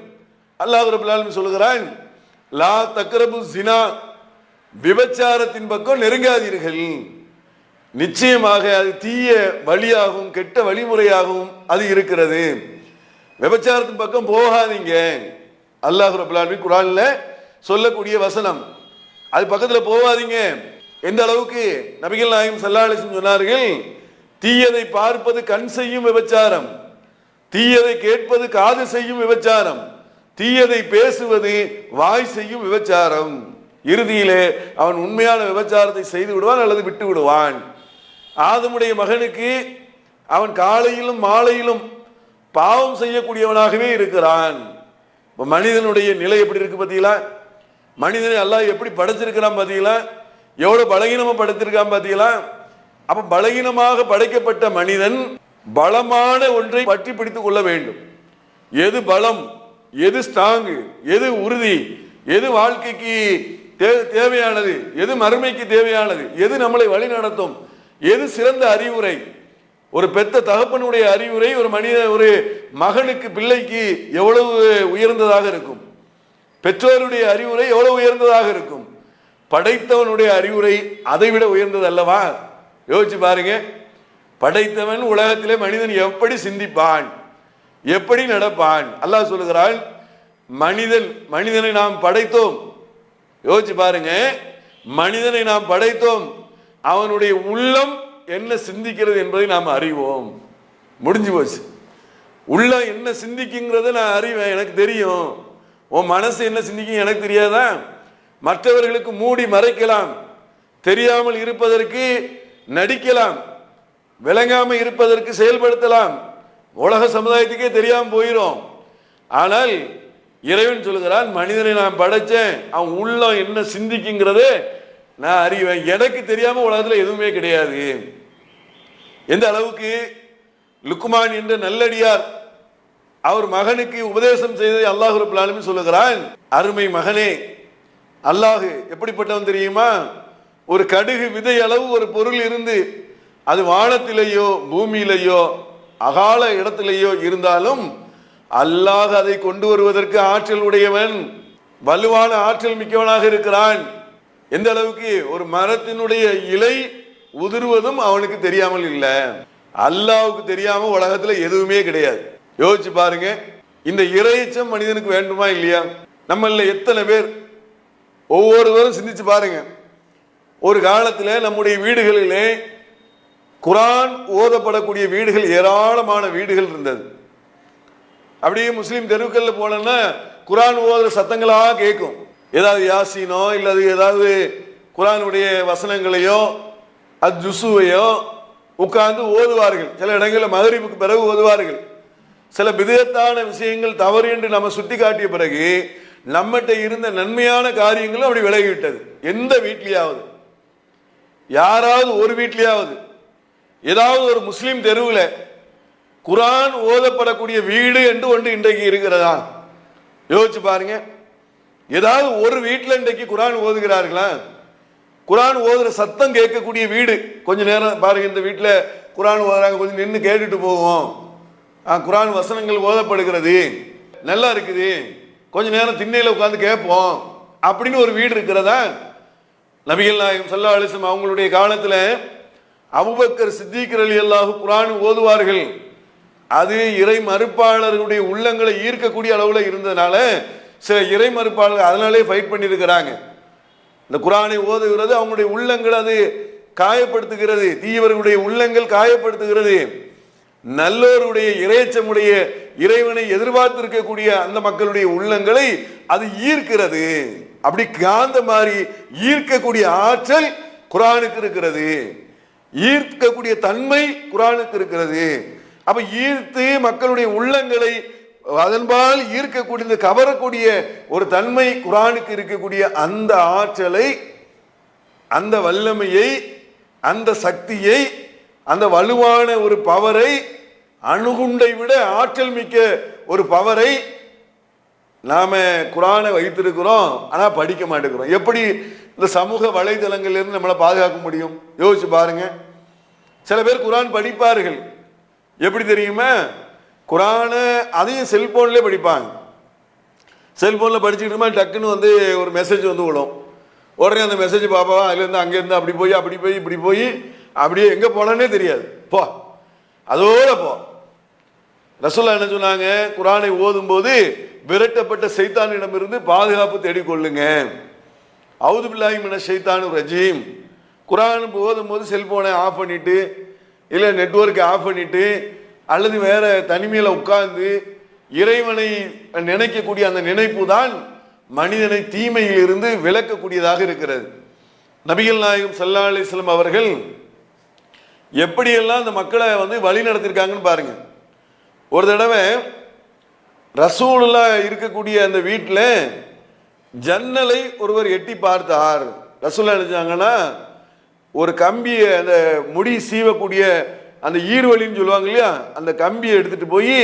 அல்லாஹ் ரப்பல் ஆலமீன் சொல்கிறான், லா தக்ரபு ஸினா, விபச்சாரத்தின் பக்கம் நெருங்காதீர்கள், நிச்சயமாக அது தீய வழியாகவும் கெட்ட வழிமுறையாகவும் அது இருக்கிறது, விபச்சாரத்தின் பக்கம் போகாதீங்க. அல்லாஹ் ரப்பல் ஆலமீன் குர்ஆன்ல சொல்லக்கூடிய வசனம், அது பக்கத்துல போகாதீங்க. எந்த அளவுக்கு நபிகள் நாயகம் ஸல்லல்லாஹு அலைஹி வஸல்லம் சொன்னார்கள், தீயதை பார்ப்பது கண் செய்யும் விபச்சாரம், தீயதை கேட்பது காது செய்யும் விபச்சாரம், தீயதை பேசுவது வாய் செய்யும் விபச்சாரம். இறுதியிலே அவன் உண்மையான விபச்சாரத்தை செய்து விடுவான் அல்லது விட்டு விடுவான். ஆதமுடைய மகனுக்கு அவன் காலையிலும் மாலையிலும் பாவம் செய்யக்கூடியவனாகவே இருக்கிறான். மனிதனுடைய நிலை எப்படி இருக்கு பார்த்தீங்களா? மனிதனை அல்லாஹ் எப்படி படைச்சிருக்கிறான் பார்த்தீங்களா? எவ்வளவு பலகீனமா படைத்திருக்கான் பார்த்தீங்களா? அப்ப பலகீனமாக படைக்கப்பட்ட மனிதன் பலமான ஒன்றை பற்றி பிடித்துக் கொள்ள வேண்டும். எது பலம், எது ஸ்ட்ராங், எது உறுதி, எது வாழ்க்கைக்கு தேவையானது, எது மறுமைக்கு தேவையானது, எது நம்மளை வழி நடத்தும், எது சிறந்த அறிவுரை. ஒரு பெத்த தகப்பனுடைய அறிவுரை ஒரு மகனுக்கு பிள்ளைக்கு எவ்வளவு உயர்ந்ததாக இருக்கும், பெற்றோருடைய அறிவுரை எவ்வளவு உயர்ந்ததாக இருக்கும், படைத்தவனுடைய அறிவுரை அதை விட உயர்ந்தது அல்லவா? யோசிச்சு பாருங்க. படைத்தவன் உலகத்திலே மனிதன் எப்படி சிந்திப்பான், எப்படி நடப்பான்? அல்லாஹ் சொல்லுகிறான், மனிதனை நாம் படைத்தோம். யோசிச்சு பாருங்க, மனிதனை நாம் படைத்தோம், அவனுடைய உள்ளம் என்ன சிந்திக்கிறது என்பதை நாம் அறிவோம். முடிஞ்சு போச்சு. உள்ளம் என்ன சிந்திக்குங்கிறத நான் அறிவேன், எனக்கு தெரியும். உன் மனசு என்ன சிந்திக்கும் எனக்கு தெரியாதா? மற்றவர்களுக்கு மூடி மறைக்கலாம், தெரியாமல் இருப்பதற்கு நடிக்கலாம், விளங்காம இருப்பதற்கு செயல்படுத்தலாம், உலக சமுதாயத்துக்கே தெரியாம போயிடும். ஆனால் இறைவன் சொல்லுகிறான், மனிதனை நான் படைச்சேன், அவன் உள்ளம் என்ன சிந்திக்குங்கிறத நான் அறிவேன். எனக்கு தெரியாம உலகத்துல எதுவுமே கிடையாது. எந்த அளவுக்கு லுக்மான் என்ற நல்லடியார் அவர் மகனுக்கு உபதேசம் செய்ததை அல்லாஹ் ரப்பல் ஆலமீன் சொல்லுகிறான், அருமை மகனே, அல்லாஹ் எப்படிப்பட்டவன் தெரியுமா? ஒரு கடுகு விதை அளவு ஒரு பொருள் இருந்து அது வானத்திலேயோ பூமியிலேயோ அகால இடத்திலேயோ இருந்தாலும் அல்லாஹ் அதை கொண்டு வருவதற்கு ஆற்றல் உடையவன், வலுவான ஆற்றல் மிக்கவனாக இருக்கிறான். எந்த அளவுக்கு ஒரு மரத்தினுடைய இலை உதிர்வதும் அவனுக்கு தெரியாமல் இல்லை. அல்லாஹ்வுக்கு தெரியாம உலகத்துல எதுவுமே கிடையாது. யோசிச்சு பாருங்க. இந்த இறைச்சம் மனிதனுக்கு வேண்டுமா இல்லையா? நம்மள எத்தனை பேர் ஒவ்வொருவரும் சிந்திச்சு பாருங்க. ஒரு காலத்துல நம்முடைய வீடுகளிலே குர்ஆன் ஓதப்படக்கூடிய வீடுகள் ஏராளமான வீடுகள் இருந்தது. அப்படியே முஸ்லீம் தெருவுக்கள்ல போனோம்னா குர்ஆன் ஓதுற சத்தங்களா கேட்கும். ஏதாவது யாசீனோ இல்லது ஏதாவது குர்ஆனுடைய வசனங்களையோ அஜ்ஜுசுவையோ உட்கார்ந்து ஓதுவார்கள். சில இடங்களில் மகரிபுக்கு பிறகு ஓதுவார்கள். சில பிதத்தான விஷயங்கள் தவறு என்று நம்ம சுட்டி காட்டிய பிறகு நம்மகிட்ட இருந்த நன்மையான காரியங்களும் அப்படி விலகிவிட்டது. எந்த வீட்லையாவது, யாராவது ஒரு வீட்லையாவது, ஏதாவது ஒரு முஸ்லீம் தெருவில் குர்ஆன் ஓதப்படக்கூடிய வீடு என்று ஒன்று இன்றைக்கு இருக்கிறதா? யோசிச்சு பாருங்க. ஏதாவது ஒரு வீட்டில் இன்றைக்கு குர்ஆன் ஓதுகிறார்களா? குர்ஆன் ஓதுற சத்தம் கேட்கக்கூடிய வீடு கொஞ்ச நேரம் பாருங்க. இந்த வீட்டில் குர்ஆன் ஓதுறாங்க, கொஞ்சம் நின்று கேட்டுட்டு போவோம். குர்ஆன் வசனங்கள் ஓதப்படுகிறது, நல்லா இருக்குது, கொஞ்ச நேரம் திண்ணையில் உட்கார்ந்து கேட்போம் அப்படின்னு ஒரு வீடு இருக்கிறதா? நபிகள் நாயகம் ஸல்லல்லாஹு அலைஹி வஸல்லம் அவங்களுடைய காலத்தில் அபூபக்கர் சித்திக் ரலியல்லாஹு குர்ஆன் ஓதுவார்கள். அது இறை மறுப்பாளர்களுடைய உள்ளங்களை ஈர்க்கக்கூடிய அளவில் இருந்ததுனால சில இறை மறுப்பாளர்கள் அதனாலே ஃபைட் பண்ணியிருக்கிறாங்க. இந்த குர்ஆனை ஓதுகிறது அவங்களுடைய உள்ளங்கள் அது காயப்படுத்துகிறது, தீயவர்களுடைய உள்ளங்கள் காயப்படுத்துகிறது. நல்லோருடைய இறைச்சமுடைய இறைவனை எதிர்பார்த்திருக்கக்கூடிய அந்த மக்களுடைய உள்ளங்களை அது ஈர்க்கிறது. அப்படி காந்த மாதிரி ஈர்க்கக்கூடிய ஆற்றல் குர்ஆனுக்கு இருக்கிறது, ஈர்க்கக்கூடிய தன்மை குர்ஆனுக்கு இருக்கிறது. அப்ப ஈர்த்து மக்களுடைய உள்ளங்களை அதன்பால் ஈர்க்கக்கூடிய கவரக்கூடிய ஒரு தன்மை குர்ஆனுக்கு இருக்கக்கூடிய அந்த ஆற்றலை, அந்த வல்லமையை, அந்த சக்தியை, அந்த வலுவான ஒரு பவரை, அணுகுண்டை விட ஆற்றல் மிக்க ஒரு பவரை நாம குர்ஆனை வைத்திருக்கிறோம், ஆனா படிக்க மாட்டேங்கிறோம். எப்படி இந்த சமூக வலைதளங்கள்ல இருந்து நம்மளை பாதுகாக்க முடியும்? யோசிச்சு பாருங்க. சில பேர் குர்ஆன் படிப்பார்கள், எப்படி தெரியுமா? குர்ஆனை அதையும் செல்போன்லேயே படிப்பாங்க. செல்போனில் படிச்சுக்கிட்டு இருக்குமா டக்குன்னு வந்து ஒரு மெசேஜ் வந்து விடும். உடனே அந்த மெசேஜ் பாப்பாவா அதுலேருந்து அங்கேருந்து அப்படி போய் இப்படி போய் அப்படியே எங்கே போனானே தெரியாது. போ அதோட போ. ரசூலுல்லாஹ் என்ன சொன்னாங்க? குர்ஆனை ஓதும் போது விரட்டப்பட்ட சைத்தானிடமிருந்து பாதுகாப்பு தேடிக்கொள்ளுங்க. அவுது பில்லாஹி மினஷ் ஷைத்தானிர் ரஜீம். குர்ஆன் ஓதும் போது செல்போனை ஆஃப் பண்ணிட்டு இல்லை நெட்வொர்க்கை ஆஃப் பண்ணிட்டு அல்லது வேற தனிமையில் உட்கார்ந்து இறைவனை நினைக்கக்கூடிய அந்த நினைப்பு தான் மனிதனை தீமையில் இருந்து விலக்கக்கூடியதாக இருக்கிறது. நபிகள் நாயகம் ஸல்லல்லாஹு அலைஹி வஸல்லம் அவர்கள் எப்படியெல்லாம் அந்த மக்களை வழி நடத்திருக்காங்கன்னு பாருங்க. ஒரு தடவை ரசூலுல்லாஹ் இருக்கக்கூடிய அந்த வீட்டில் ஜன்னலை ஒருவர் எட்டி பார்த்தார். ரசூலுல்லாஹ் நினைச்சாங்கன்னா ஒரு கம்பியை, அந்த முடி சீவக்கூடிய அந்த ஈர்வலின்னு சொல்லுவாங்க இல்லையா, அந்த கம்பியை எடுத்துட்டு போய்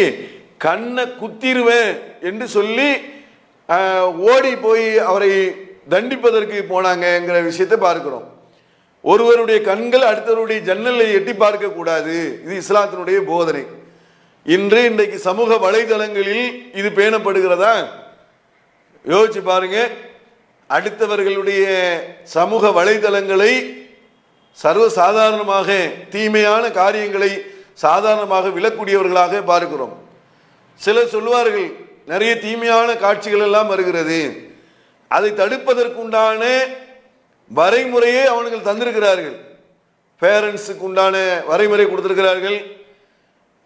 கண்ணை குத்திருவேன் என்று சொல்லி ஓடி போய் அவரை தண்டிப்பதற்கு போனாங்கங்கிற விஷயத்தை பார்க்கிறோம். ஒருவருடைய கண்கள் அடுத்தவருடைய ஜன்னலை எட்டி பார்க்க கூடாது, இது இஸ்லாத்தினுடைய போதனை. இன்றைக்கு சமூக வலைதளங்களில் இது பேணப்படுகிறதா? யோசிச்சு பாருங்க. அடுத்தவர்களுடைய சமூக வலைதளங்களை சர்வசாதாரணமாக தீமையான காரியங்களை சாதாரணமாக விலக்கூடியவர்களாக பார்க்கிறோம். சிலர் சொல்வார்கள் நிறைய தீமையான காட்சிகள் எல்லாம் வருகிறது, அதை தடுப்பதற்குண்டான வரைமுறையே அவர்கள் தந்திருக்கிறார்கள். பேரண்ட்ஸுக்கு உண்டான வரைமுறை கொடுத்திருக்கிறார்கள்.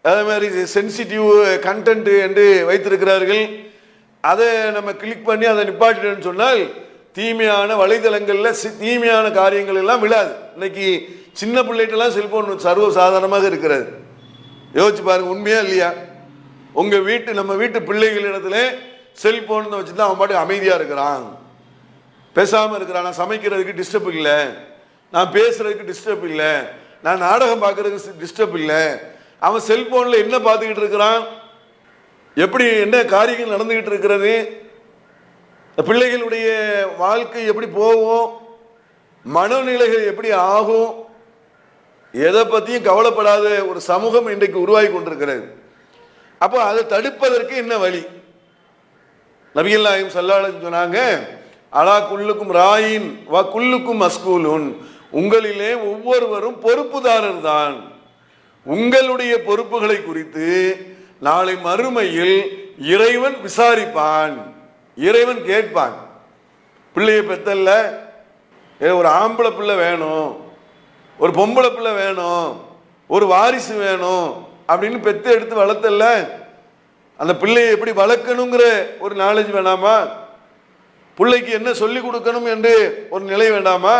அதே மாதிரி சென்சிட்டிவ் கண்டென்ட் என்று வைத்திருக்கிறார்கள். அதை நம்ம கிளிக் பண்ணி அதை நிப்பாட்டிட்டோன்னு சொன்னால் தீமையான வலைதளங்களில் தீமையான காரியங்கள் எல்லாம் விழாது. இன்னைக்கு சின்ன பிள்ளைகிட்டலாம் செல்போன் சர்வசாதாரணமாக இருக்கிறது. யோசிச்சு பாருங்க, உண்மையா இல்லையா? நம்ம வீட்டு பிள்ளைகளிடத்துல செல்போன் வச்சுதான் அவன் பாட்டு அமைதியா இருக்கிறான், பேசாம இருக்கிறான். நான் சமைக்கிறதுக்கு டிஸ்டர்ப் இல்லை, நான் பேசுறதுக்கு டிஸ்டர்ப் இல்லை, நான் நாடகம் பார்க்கறதுக்கு டிஸ்டர்ப் இல்லை. அவன் செல்போன்ல என்ன பார்த்துக்கிட்டு இருக்கிறான், எப்படி என்ன காரியங்கள் நடந்துகிட்டு இருக்கிறது, பிள்ளைகளுடைய வாழ்க்கை எப்படி போகும், மனநிலைகள் எப்படி ஆகும், எதை பத்தியும் கவலைப்படாத ஒரு சமூகம் இன்றைக்கு உருவாகி கொண்டிருக்கிறது. அப்போ அதை தடுப்பதற்கு என்ன வழி? நபிகள் நாயகம் ஸல்லல்லாஹு அலைஹி வஸல்லம் சொன்னாங்க, அலா குல்லுக்கும் ராயின் வ குல்லுக்கும் மஸ்கூலுன், உங்களிலே ஒவ்வொருவரும் பொறுப்புதாரர் தான். உங்களுடைய பொறுப்புகளை குறித்து நாளை மறுமையில் இறைவன் விசாரிப்பான், இறைவன் கேட்பான். பிள்ளையை பெத்தல்ல, ஒரு ஆம்பளை பிள்ளை வேணும், ஒரு பொம்பளை பிள்ளை வேணும், ஒரு வாரிசு வேணும் அப்படின்னு பெத்து எடுத்து வளர்த்தல்ல, அந்த பிள்ளையை எப்படி வளர்க்கணுங்கிற ஒரு நாலேஜ் வேண்டாமா? பிள்ளைக்கு என்ன சொல்லி கொடுக்கணும் என்று ஒரு நிலை வேண்டாமா?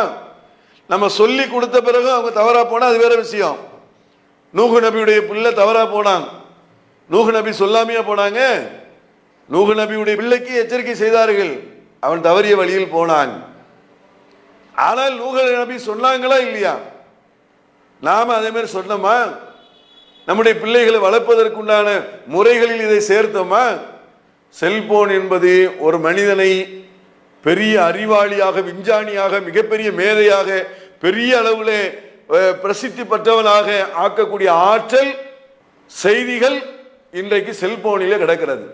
நம்ம சொல்லி கொடுத்த பிறகு அவங்க தவறா போனா அது வேற விஷயம். நூஹ் நபியுடைய பிள்ளை தவறா போனாங்க, நூஹ் நபி சொல்லாமையா போனாங்க? நூஹ் நபியுடைய பிள்ளைக்கு எச்சரிக்கை செய்தார்கள், அவன் தவறிய வழியில் போனான். ஆனால் நூஹ் நபி சொன்னாங்களா இல்லையா? நாம அதே மாதிரி சொன்னோமா? நம்முடைய பிள்ளைகளை வளர்ப்பதற்குண்டான முறைகளில் இதை சேர்த்தோமா? செல்போன் என்பது ஒரு மனிதனை பெரிய அறிவாளியாக, விஞ்ஞானியாக, மிகப்பெரிய மேதையாக, பெரிய அளவில் பிரசித்தி பெற்றவனாக ஆக்கக்கூடிய ஆற்றல், செய்திகள் இன்றைக்கு செல்போனிலே கிடக்கிறது.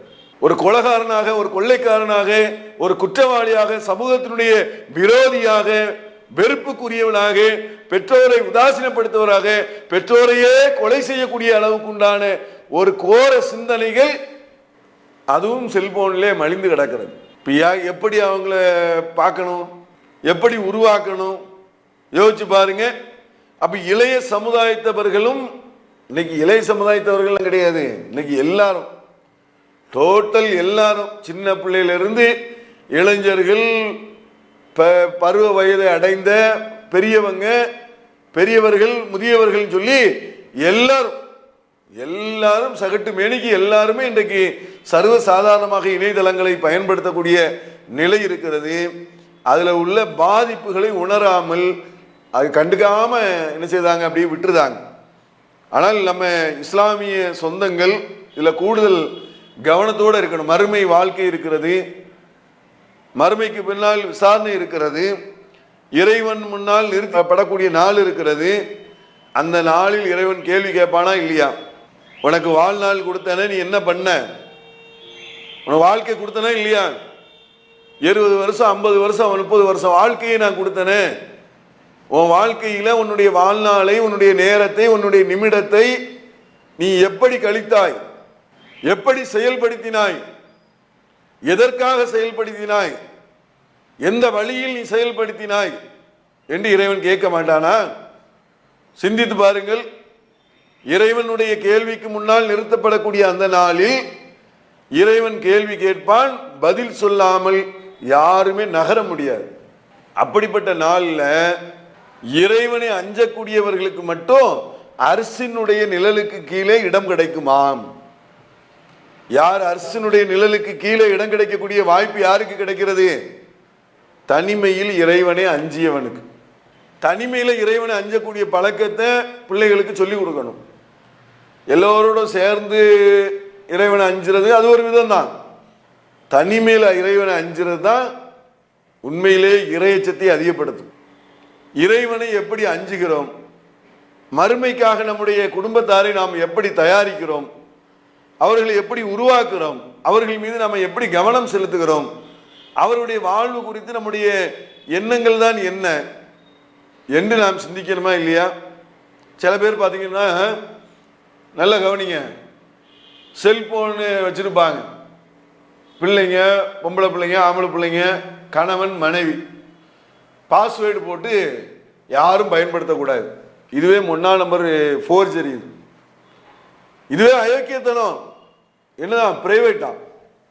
ஒரு கொலைகாரனாக, ஒரு கொள்ளைக்காரனாக, ஒரு குற்றவாளியாக, சமூகத்தினுடைய விரோதியாக, வெறுப்புக்குரியவனாக, பெற்றோரை உதாசீனப்படுத்துவராக, பெற்றோரையே கொலை செய்யக்கூடிய அளவுக்கு உண்டான ஒரு கோர சிந்தனைகள் அதுவும் செல்போனிலே மலிந்து கிடக்கிறது. எப்படி அவங்கள பார்க்கணும், எப்படி உருவாக்கணும் யோசிச்சு பாருங்க. அப்ப இளைய சமுதாயத்தவர்களும், இன்னைக்கு இளைய சமுதாயத்தவர்கள் கிடையாது, இன்னைக்கு எல்லாரும் டோட்டல் எல்லாரும், சின்ன பிள்ளையிலிருந்து இளைஞர்கள், பருவ வயதை அடைந்த பெரியவங்க, பெரியவர்கள், முதியவர்கள் சொல்லி எல்லாரும் சகட்டு மேனிக்கு எல்லாருமே இன்றைக்கு சர்வசாதாரணமாக இணையதளங்களை பயன்படுத்தக்கூடிய நிலை இருக்கிறது. அதுல உள்ள பாதிப்புகளை உணராமல் அது கண்டுக்காம என்ன செய்தாங்க, அப்படியே விட்டுருதாங்க. ஆனால் நம்ம இஸ்லாமிய சொந்தங்கள் இதுல கூடுதல் கவனத்தோடு இருக்கணும். மறுமை வாழ்க்கை இருக்கிறது, மறுமைக்கு பின்னால் விசாரணை இருக்கிறது, இறைவன் முன்னால் நிறுத்தப்படக்கூடிய நாள் இருக்கிறது. அந்த நாளில் இறைவன் கேள்வி கேட்பானா இல்லையா? உனக்கு வாழ்நாள் கொடுத்தன, நீ என்ன பண்ண? உனக்கு வாழ்க்கை கொடுத்தனா இல்லையா? 20 வருஷம், 50 வருஷம், 30 வருஷம் வாழ்க்கையை நான் கொடுத்தனே. உன் வாழ்க்கையில உன்னுடைய வாழ்நாளை, உன்னுடைய நேரத்தை, உன்னுடைய நிமிடத்தை நீ எப்படி கழித்தாய், எப்படி செயல்படுத்தினாய், எதற்காக செயல்படுத்தினாய், எந்த வழியில் நீ செயல்படுத்தினாய் என்று இறைவன் கேட்க மாட்டானா? சிந்தித்து பாருங்கள். இறைவனுடைய கேள்விக்கு முன்னால் நிறுத்தப்படக்கூடிய அந்த நாளில் இறைவன் கேள்வி கேட்பான், பதில் சொல்லாமல் யாருமே நகர முடியாது. அப்படிப்பட்ட நாளில் இறைவனை அஞ்சக்கூடியவர்களுக்கு மட்டும் அரசினுடைய நிழலுக்கு கீழே இடம் கிடைக்குமாம். யார் அரசினுடைய நிழலுக்கு கீழே இடம் கிடைக்கக்கூடிய வாய்ப்பு யாருக்கு கிடைக்கிறது? தனிமையில் இறைவனை அஞ்சியவனுக்கு. தனிமையில் இறைவனை அஞ்சக்கூடிய பழக்கத்தை பிள்ளைகளுக்கு சொல்லிக் கொடுக்கணும். எல்லோரோட சேர்ந்து இறைவனை அஞ்சுறது அது ஒரு விதம் தான். தனிமையில் இறைவனை அஞ்சுறது தான் உண்மையிலே இறையச்சத்தை அதிகப்படுத்தும். இறைவனை எப்படி அஞ்சுகிறோம், மறுமைக்காக நம்முடைய குடும்பத்தாரை நாம் எப்படி தயாரிக்கிறோம், அவர்களை எப்படி உருவாக்குறோம், அவர்கள் மீது நாம் எப்படி கவனம் செலுத்துகிறோம், அவருடைய வாழ்வு குறித்து நம்முடைய எண்ணங்கள் தான் என்ன என்று நாம் சிந்திக்கணுமா இல்லையா? சில பேர் பார்த்தீங்கன்னா, நல்ல கவனிங்க, செல்போனு வச்சுருப்பாங்க. பிள்ளைங்க, பொம்பளை பிள்ளைங்க, ஆம்பளை பிள்ளைங்க, கணவன் மனைவி, பாஸ்வேர்டு போட்டு யாரும் பயன்படுத்தக்கூடாது. இதுவே 1ஆம் நம்பர் ஃபோர்ஜரி. இதுவே அயோக்கியத்தனம். என்னதான் பிரைவேட்டா?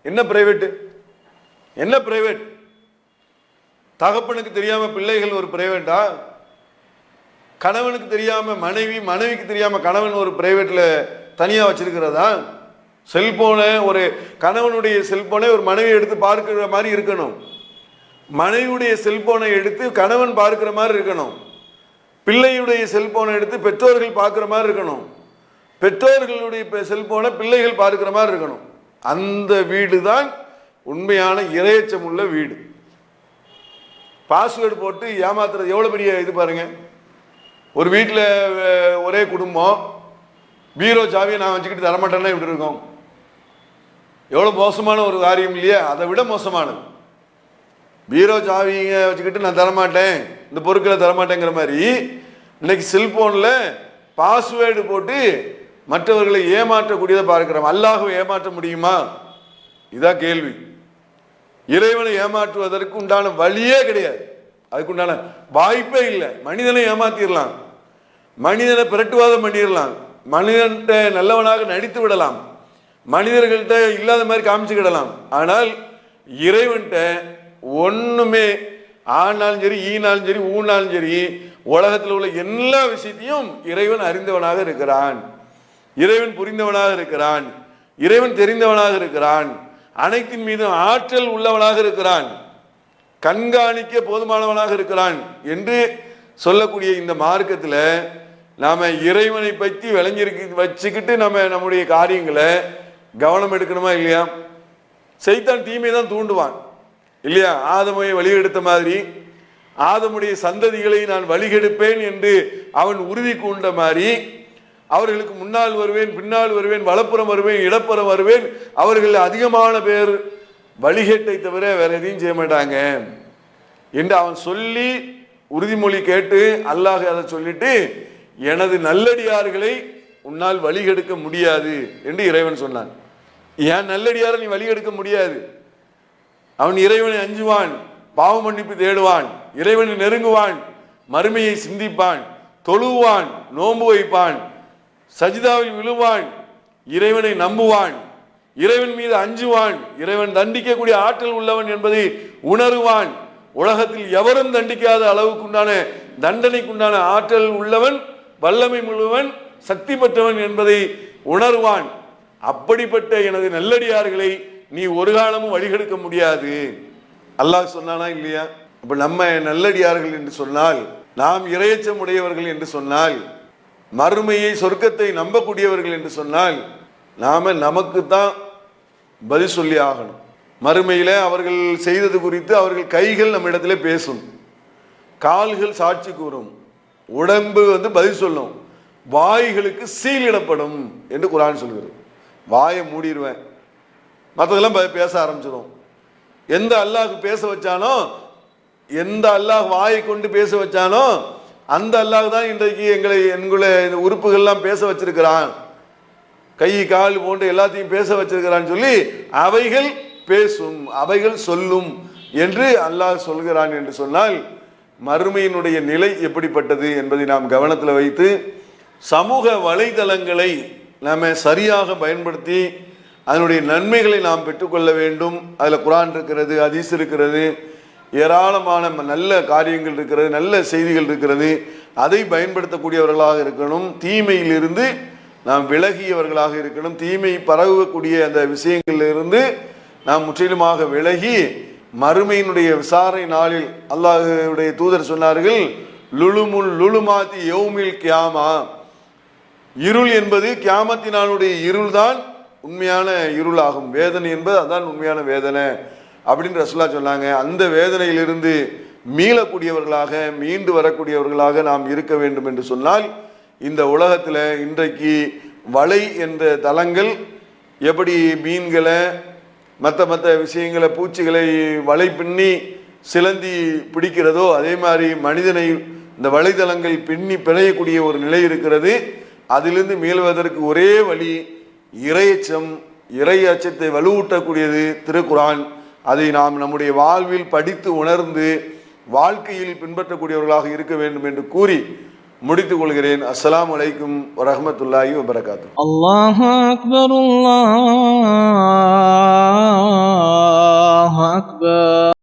என்ன பிரைவேட்டு? என்ன பிரைவேட்? தகப்பனுக்கு தெரியாம பிள்ளைகள் ஒரு பிரைவேட்டா? கணவனுக்கு தெரியாம மனைவி, மனைவிக்கு தெரியாம கணவன் ஒரு பிரைவேட்ல தனியா வச்சிருக்கிறதா? செல்போனை ஒரு கணவனுடைய செல்போனை ஒரு மனைவி எடுத்து பார்க்கிற மாதிரி இருக்கணும். மனைவியுடைய செல்போனை எடுத்து கணவன் பார்க்கிற மாதிரி இருக்கணும். பிள்ளையுடைய செல்போனை எடுத்து பெற்றோர்கள் பார்க்கிற மாதிரி இருக்கணும். பெற்றோர்களுடைய செல்போனை பிள்ளைகள் பார்க்கிற மாதிரி இருக்கணும். அந்த வீடு தான் உண்மையான இறையச்சம் உள்ள வீடு. பாஸ்வேர்டு போட்டு ஏமாத்துறது எவ்வளோ பெரிய இது பாருங்க. ஒரு வீட்டில் ஒரே குடும்பம், பீரோ சாவியை நான் வச்சுக்கிட்டு தரமாட்டேன்னா இப்படி இருக்கும். எவ்வளோ மோசமான ஒரு காரியம் இல்லையா? அதை விட மோசமானது. பீரோ சாவிங்க வச்சுக்கிட்டு நான் தரமாட்டேன், இந்த பொருட்களை தரமாட்டேங்கிற மாதிரி இன்னைக்கு செல்போனில் பாஸ்வேர்டு போட்டு மற்றவர்களை ஏமாற்றக்கூடியதை பார்க்கிறோம். அல்லாஹ்வை ஏமாற்ற முடியுமா? இதான் கேள்வி. இறைவனை ஏமாற்றுவதற்கு உண்டான வழியே கிடையாது, அதுக்கு உண்டான வாய்ப்பே இல்லை. மனிதனை ஏமாத்திடலாம், மனிதனை பிரட்டுவாதம் பண்ணிடலாம், மனிதன்கிட்ட நல்லவனாக நடித்து விடலாம், மனிதர்கள்ட்ட இல்லாத மாதிரி காமிச்சுக்கிடலாம். ஆனால் இறைவன்கிட்ட ஒண்ணுமே, ஆனாலும் சரி, ஈனாலும் சரி, ஊனாலும் சரி, உலகத்தில் உள்ள எல்லா விஷயத்தையும் இறைவன் அறிந்தவனாக இருக்கிறான், இறைவன் புரிந்தவனாக இருக்கிறான், இறைவன் தெரிந்தவனாக இருக்கிறான், அனைத்தின் மீதும் ஆற்றல் உள்ளவனாக இருக்கிறான், கண்காணிக்க போதுமானவனாக இருக்கிறான் என்று சொல்லக்கூடிய இந்த மார்க்கத்தில் நாம இறைவனை பற்றி விளங்கியிருக்கு வச்சுக்கிட்டு நம்முடைய காரியங்களை கவனம் எடுக்கணுமா இல்லையா? சைத்தான் தீமை தான் தூண்டுவான் இல்லையா? ஆதமை வழிகெடுத்த மாதிரி ஆதமுடைய சந்ததிகளை நான் வழிகெடுப்பேன் என்று அவன் உறுதி கொண்ட மாதிரி அவர்களுக்கு முன்னால் வருவேன், பின்னால் வருவேன், வலப்புறம் வருவேன், இடப்புறம் வருவேன், அவர்கள் அதிகமான பேர் வழிகேட்டை தவிர வேற எதையும் செய்ய மாட்டாங்க என்று அவன் சொல்லி உறுதிமொழி கேட்டு அல்லாஹ் அதை சொல்லிட்டு, எனது நல்லடியார்களை உன்னால் வழிகெடுக்க முடியாது என்று இறைவன் சொன்னான். ஏன் நல்லடியாரை நீ வழிகெடுக்க முடியாது? அவன் இறைவனை அஞ்சுவான், பாவ மன்னிப்பு தேடுவான், இறைவனை நெருங்குவான், மறுமையை சிந்திப்பான், தொழுவான், நோன்பு வைப்பான், சஜிதாவில் விழுவான், இறைவனை நம்புவான், இறைவன் மீது அஞ்சுவான், இறைவன் தண்டிக்கக்கூடிய ஆற்றல் உள்ளவன் என்பதை உணருவான், உலகத்தில் எவரும் தண்டிக்காத அளவுக்குண்டான தண்டனைக்குண்டான ஆற்றல் உள்ளவன், வல்லமை முழுவன், சக்தி பெற்றவன் என்பதை உணர்வான். அப்படிப்பட்ட எனது நல்லடியார்களை நீ ஒரு காலமும் வழிகெடுக்க முடியாது அல்லாஹ் சொன்னானா இல்லையா? அப்ப நம்ம நல்லடியார்கள் என்று சொன்னால், நாம் இறையச்சம் உடையவர்கள் என்று சொன்னால், மறுமையை சொர்க்கத்தை நம்பக்கூடியவர்கள் என்று சொன்னால், நாம நமக்கு தான் பதில் சொல்லி ஆகணும். மறுமையில அவர்கள் செய்தது குறித்து அவர்கள் கைகள் நம்ம இடத்துல பேசும், கால்கள் சாட்சி கூறும், உடம்பு பதில் சொல்லும், வாய்களுக்கு சீலிடப்படும் என்று குர்ஆன் சொல்கிறது. வாயை மூடிடுவேன், மற்றதெல்லாம் பேச ஆரம்பிச்சிடும். எந்த அல்லாஹ் பேச வச்சானோ, எந்த அல்லாஹ் வாயை கொண்டு பேச வச்சானோ அந்த அல்லாஹ் தான் இன்றைக்கு எங்களை உறுப்புகள்லாம் பேச வச்சிருக்கிறான், கை கால் போன்று எல்லாத்தையும் பேச வச்சிருக்கிறான்னு சொல்லி அவைகள் பேசும், அவைகள் சொல்லும் என்று அல்லாஹ் சொல்கிறான் என்று சொன்னால், மறுமையினுடைய நிலை எப்படிப்பட்டது என்பதை நாம் கவனத்தில் வைத்து சமூக வலைதளங்களை நாம் சரியாக பயன்படுத்தி அதனுடைய நன்மைகளை நாம் பெற்றுக்கொள்ள வேண்டும். அதில் குர்ஆன் இருக்கிறது, ஹதீஸ் இருக்கிறது, ஏராளமான நல்ல காரியங்கள் இருக்கிறது, நல்ல செய்திகள் இருக்கிறது. அதை பயன்படுத்தக்கூடியவர்களாக இருக்கணும். தீமையிலிருந்து நாம் விலகியவர்களாக இருக்கணும். தீமை பரவக்கூடிய அந்த விஷயங்களிலிருந்து நாம் முற்றிலுமாக விலகி மறுமையினுடைய விசாரணை நாளில் அல்லாஹ்வுடைய தூதர் சொன்னார்கள், லுலுமாத்தி யௌமில் கியாமா, இருள் என்பது கியாமத்தினாலுடைய இருள் தான் உண்மையான இருளாகும். வேதனை என்பது அதான் உண்மையான வேதனை அப்படின்னு ரசூலுல்லாஹ் சொன்னாங்க. அந்த வேதனையிலிருந்து மீளக்கூடியவர்களாக, மீண்டு வரக்கூடியவர்களாக நாம் இருக்க வேண்டும் என்று சொன்னால், இந்த உலகத்தில் இன்றைக்கு வலை என்ற தளங்கள் எப்படி மீன்களை மற்ற விஷயங்களை, பூச்சிகளை வலை பின்னி சிலந்தி பிடிக்கிறதோ, அதே மாதிரி மனிதனை இந்த வலைதளங்கள் பின்னி பிணையக்கூடிய ஒரு நிலை இருக்கிறது. அதிலிருந்து மீள்வதற்கு ஒரே வழி இறையச்சம். இறை அச்சத்தை வலுவூட்டக்கூடியது திருக்குர்ஆன். அதை நாம் நம்முடைய வாழ்வில் படித்து உணர்ந்து வாழ்க்கையில் பின்பற்றக்கூடியவர்களாக இருக்க வேண்டும் என்று கூறி முடித்துக் கொள்கிறேன். அஸ்ஸலாமு அலைக்கும் வரஹ்மத்துல்லாஹி வபரகாத்துஹு. அல்லாஹு அக்பர், அல்லாஹு அக்பர்.